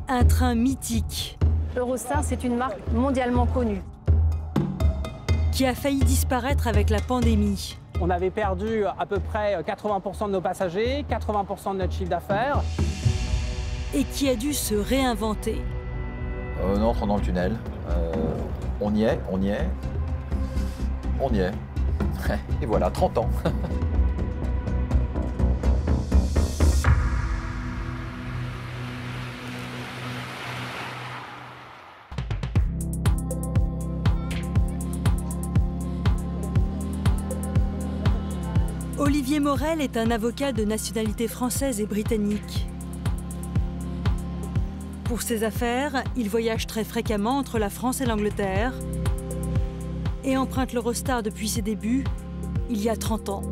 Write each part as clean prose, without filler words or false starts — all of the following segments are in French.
Un train mythique. Eurostar, c'est une marque mondialement connue. Qui a failli disparaître avec la pandémie. On avait perdu à peu près 80% de nos passagers, 80% de notre chiffre d'affaires. Et qui a dû se réinventer. On entre dans le tunnel. On y est. Et voilà, 30 ans. Olivier Morel est un avocat de nationalité française et britannique. Pour ses affaires, il voyage très fréquemment entre la France et l'Angleterre et emprunte l'Eurostar depuis ses débuts, il y a 30 ans.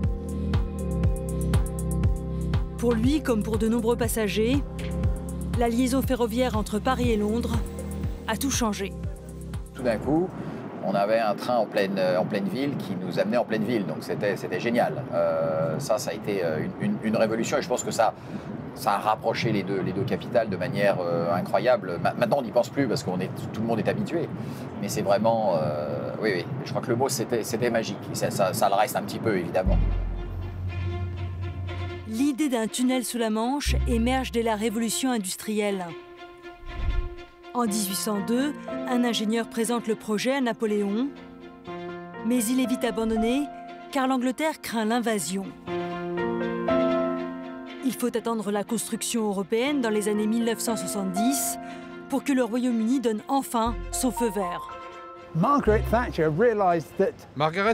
Pour lui, comme pour de nombreux passagers, la liaison ferroviaire entre Paris et Londres a tout changé. Tout d'un coup, on avait un train en pleine ville qui nous amenait en pleine ville, donc c'était génial. Ça a été une révolution et je pense que ça a rapproché les deux capitales de manière incroyable. Maintenant, on n'y pense plus parce que tout le monde est habitué. Mais c'est vraiment... oui, je crois que le mot, c'était magique. Et ça le reste un petit peu, évidemment. L'idée d'un tunnel sous la Manche émerge dès la révolution industrielle. En 1802, un ingénieur présente le projet à Napoléon, mais il est vite abandonné car l'Angleterre craint l'invasion. Il faut attendre la construction européenne dans les années 1970 pour que le Royaume-Uni donne enfin son feu vert. Margaret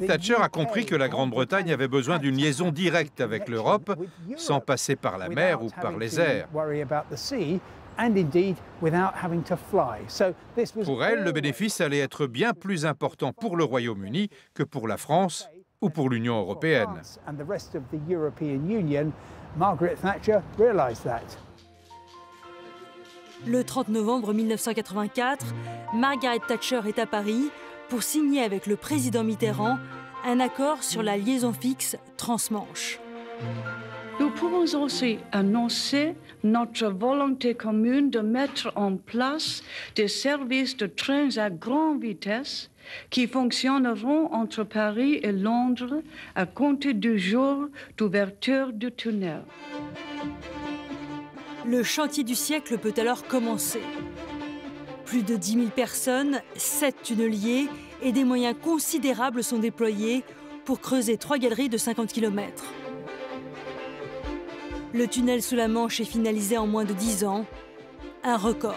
Thatcher a compris que la Grande-Bretagne avait besoin d'une liaison directe avec l'Europe, sans passer par la mer ou par les airs. Pour elle, le bénéfice allait être bien plus important pour le Royaume-Uni que pour la France ou pour l'Union européenne. Le 30 novembre 1984, Margaret Thatcher est à Paris pour signer avec le président Mitterrand un accord sur la liaison fixe transmanche. Nous pouvons aussi annoncer notre volonté commune de mettre en place des services de trains à grande vitesse qui fonctionneront entre Paris et Londres à compter du jour d'ouverture du tunnel. Le chantier du siècle peut alors commencer. Plus de 10 000 personnes, 7 tunneliers et des moyens considérables sont déployés pour creuser 3 galeries de 50 km. Le tunnel sous la Manche est finalisé en moins de 10 ans, un record.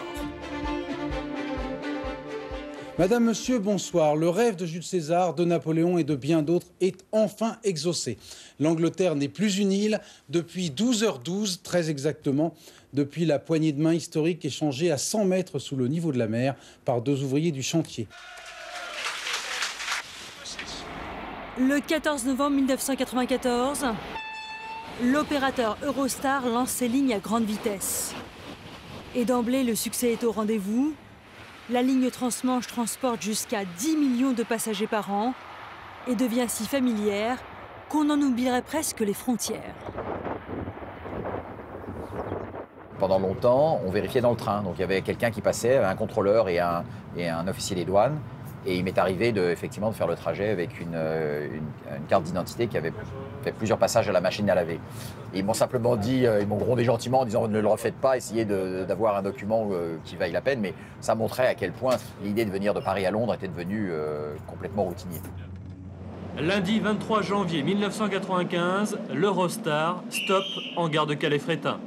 Madame, Monsieur, bonsoir. Le rêve de Jules César, de Napoléon et de bien d'autres est enfin exaucé. L'Angleterre n'est plus une île depuis 12h12, très exactement, depuis la poignée de main historique échangée à 100 mètres sous le niveau de la mer par 2 ouvriers du chantier. Le 14 novembre 1994, l'opérateur Eurostar lance ses lignes à grande vitesse. Et d'emblée, le succès est au rendez-vous. La ligne transmanche transporte jusqu'à 10 millions de passagers par an et devient si familière qu'on en oublierait presque les frontières. Pendant longtemps, on vérifiait dans le train. Donc il y avait quelqu'un qui passait, un contrôleur et un officier des douanes. Et il m'est arrivé effectivement de faire le trajet avec une carte d'identité qui avait fait plusieurs passages à la machine à laver. Et ils m'ont simplement dit, ils m'ont grondé gentiment en disant ne le refaites pas, essayez d'avoir un document qui vaille la peine. Mais ça montrait à quel point l'idée de venir de Paris à Londres était devenue complètement routinier. Lundi 23 janvier 1995, l'Eurostar stoppe en gare de Calais-Frétin.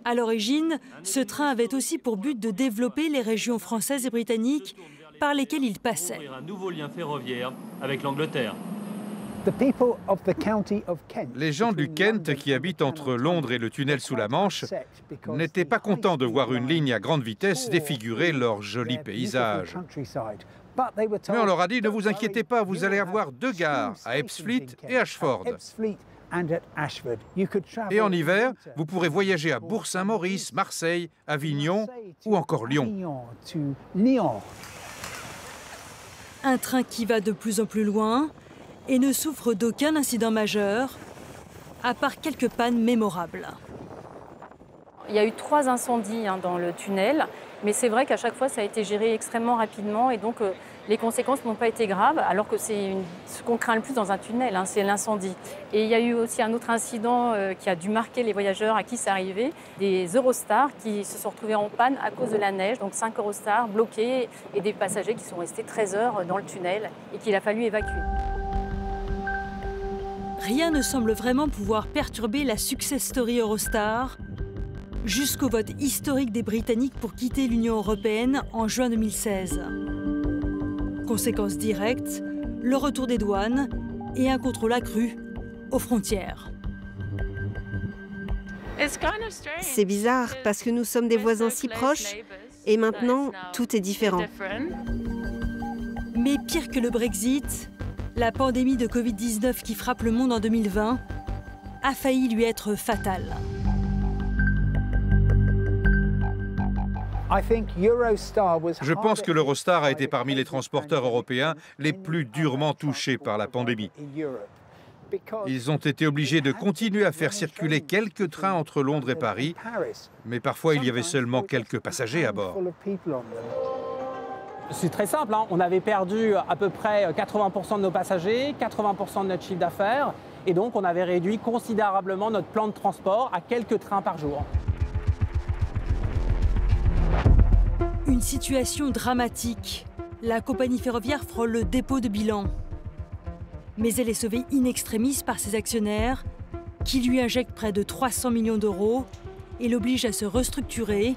À l'origine, ce train avait aussi pour but de développer les régions françaises et britanniques par lesquelles il passait. Un nouveau lien ferroviaire avec l'Angleterre. Les gens du Kent qui habitent entre Londres et le tunnel sous la Manche n'étaient pas contents de voir une ligne à grande vitesse défigurer leur joli paysage. Mais on leur a dit, ne vous inquiétez pas, vous allez avoir 2 gares, à Ebbsfleet et Ashford. Et en hiver, vous pourrez voyager à Bourg-Saint-Maurice, Marseille, Avignon ou encore Lyon. Un train qui va de plus en plus loin et ne souffre d'aucun incident majeur, à part quelques pannes mémorables. Il y a eu 3 incendies dans le tunnel, mais c'est vrai qu'à chaque fois, ça a été géré extrêmement rapidement et donc les conséquences n'ont pas été graves, alors que c'est ce qu'on craint le plus dans un tunnel, c'est l'incendie. Et il y a eu aussi un autre incident qui a dû marquer les voyageurs à qui c'est arrivé, des Eurostars qui se sont retrouvés en panne à cause de la neige, donc 5 Eurostars bloqués et des passagers qui sont restés 13 heures dans le tunnel et qu'il a fallu évacuer. Rien ne semble vraiment pouvoir perturber la success story Eurostar, jusqu'au vote historique des Britanniques pour quitter l'Union européenne en juin 2016. Conséquence directe, le retour des douanes et un contrôle accru aux frontières. C'est bizarre parce que nous sommes des voisins si proches et maintenant tout est différent. Mais pire que le Brexit, la pandémie de Covid-19 qui frappe le monde en 2020 a failli lui être fatale. Je pense que l'Eurostar a été parmi les transporteurs européens les plus durement touchés par la pandémie. Ils ont été obligés de continuer à faire circuler quelques trains entre Londres et Paris, mais parfois il y avait seulement quelques passagers à bord. C'est très simple, on avait perdu à peu près 80% de nos passagers, 80% de notre chiffre d'affaires, et donc on avait réduit considérablement notre plan de transport à quelques trains par jour. Une situation dramatique. La compagnie ferroviaire frôle le dépôt de bilan. Mais elle est sauvée in extremis par ses actionnaires qui lui injectent près de 300 millions d'euros et l'obligent à se restructurer.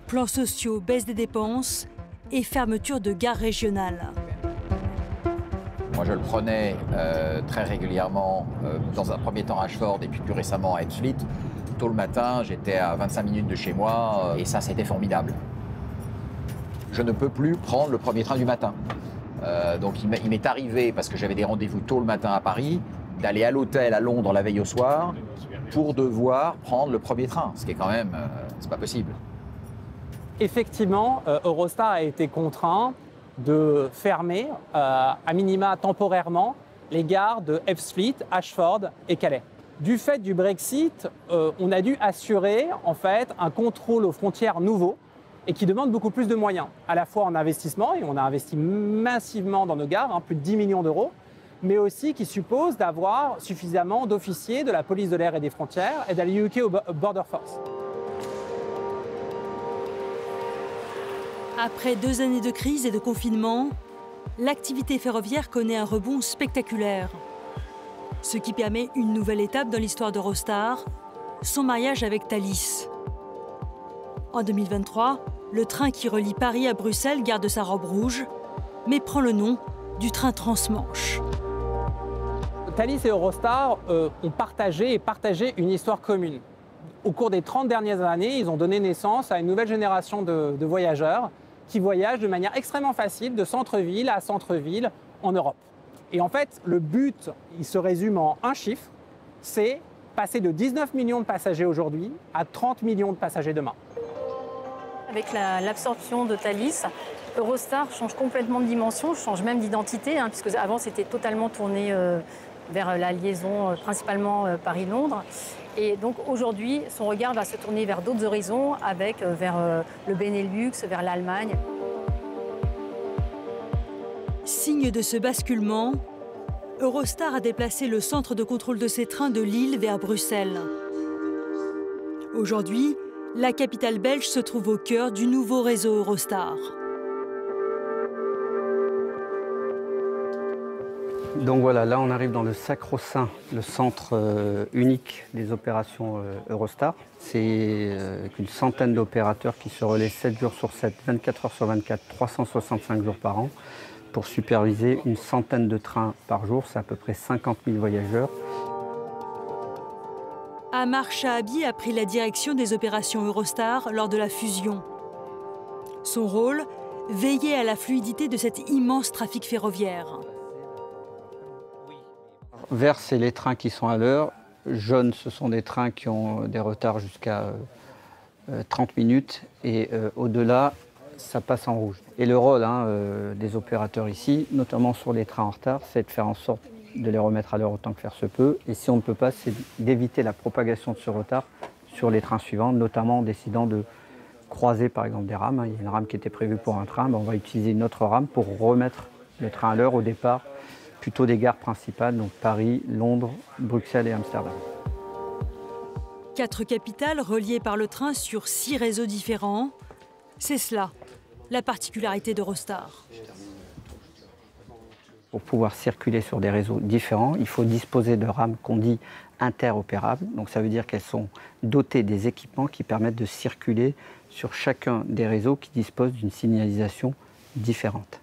Plans sociaux, baisse des dépenses et fermeture de gares régionales. Moi, je le prenais très régulièrement, dans un premier temps à Ashford et puis plus récemment à Ebbsfleet. Tôt le matin, j'étais à 25 minutes de chez moi et ça, c'était formidable. Je ne peux plus prendre le premier train du matin. Donc il m'est arrivé, parce que j'avais des rendez-vous tôt le matin à Paris, d'aller à l'hôtel à Londres la veille au soir pour devoir prendre le premier train, ce qui est quand même, c'est pas possible. Effectivement, Eurostar a été contraint de fermer, à minima temporairement, les gares de Ebbsfleet, Ashford et Calais. Du fait du Brexit, on a dû assurer en fait un contrôle aux frontières nouveau et qui demande beaucoup plus de moyens, à la fois en investissement, et on a investi massivement dans nos gares, plus de 10 millions d'euros, mais aussi qui suppose d'avoir suffisamment d'officiers de la police de l'air et des frontières et de la UK Border Force. Après 2 années de crise et de confinement, l'activité ferroviaire connaît un rebond spectaculaire. Ce qui permet une nouvelle étape dans l'histoire d'Eurostar, son mariage avec Thalys. En 2023, le train qui relie Paris à Bruxelles garde sa robe rouge, mais prend le nom du train transmanche. Thalys et Eurostar ont partagé une histoire commune. Au cours des 30 dernières années, ils ont donné naissance à une nouvelle génération de voyageurs qui voyagent de manière extrêmement facile de centre-ville à centre-ville en Europe. Et en fait, le but, il se résume en un chiffre, c'est passer de 19 millions de passagers aujourd'hui à 30 millions de passagers demain. Avec l'absorption de Thalys, Eurostar change complètement de dimension, change même d'identité, puisque avant c'était totalement tourné vers la liaison principalement Paris-Londres. Et donc aujourd'hui, son regard va se tourner vers d'autres horizons, vers le Benelux, vers l'Allemagne. Signe de ce basculement, Eurostar a déplacé le centre de contrôle de ses trains de Lille vers Bruxelles. Aujourd'hui, la capitale belge se trouve au cœur du nouveau réseau Eurostar. Donc voilà, là on arrive dans le sacro-saint, le centre unique des opérations Eurostar. C'est une centaine d'opérateurs qui se relaient 7 jours sur 7, 24 heures sur 24, 365 jours par an pour superviser une centaine de trains par jour. C'est à peu près 50 000 voyageurs. Amar Shahabi a pris la direction des opérations Eurostar lors de la fusion. Son rôle, veiller à la fluidité de cet immense trafic ferroviaire. Vert, c'est les trains qui sont à l'heure. Jaune, ce sont des trains qui ont des retards jusqu'à 30 minutes. Et au-delà, ça passe en rouge. Et le rôle des opérateurs ici, notamment sur les trains en retard, c'est de faire en sorte de les remettre à l'heure autant que faire se peut. Et si on ne peut pas, c'est d'éviter la propagation de ce retard sur les trains suivants, notamment en décidant de croiser par exemple des rames. Il y a une rame qui était prévue pour un train, on va utiliser une autre rame pour remettre le train à l'heure au départ, plutôt des gares principales, donc Paris, Londres, Bruxelles et Amsterdam. 4 capitales reliées par le train sur 6 réseaux différents. C'est cela, la particularité d'Eurostar. Pour pouvoir circuler sur des réseaux différents, il faut disposer de rames qu'on dit interopérables. Donc ça veut dire qu'elles sont dotées des équipements qui permettent de circuler sur chacun des réseaux qui disposent d'une signalisation différente.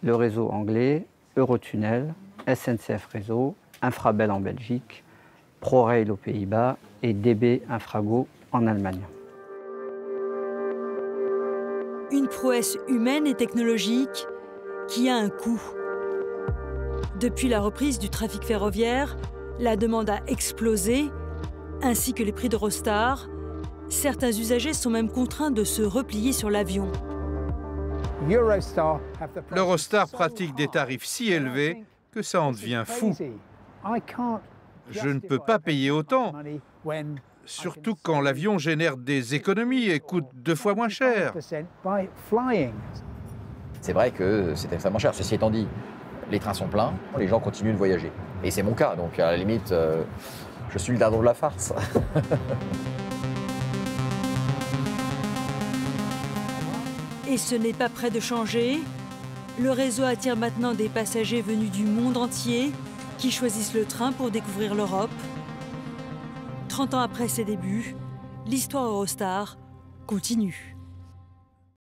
Le réseau anglais, Eurotunnel, SNCF Réseau, Infrabel en Belgique, ProRail aux Pays-Bas et DB Infrago en Allemagne. Une prouesse humaine et technologique qui a un coût. Depuis la reprise du trafic ferroviaire, la demande a explosé, ainsi que les prix d'Eurostar. Certains usagers sont même contraints de se replier sur l'avion. L'Eurostar pratique des tarifs si élevés que ça en devient fou. Je ne peux pas payer autant, surtout quand l'avion génère des économies et coûte 2 fois moins cher. C'est vrai que c'est extrêmement cher. Ceci étant dit, les trains sont pleins, les gens continuent de voyager. Et c'est mon cas, donc à la limite, je suis le dindon de la farce. Et ce n'est pas près de changer. Le réseau attire maintenant des passagers venus du monde entier qui choisissent le train pour découvrir l'Europe. 30 ans après ses débuts, l'histoire Eurostar continue.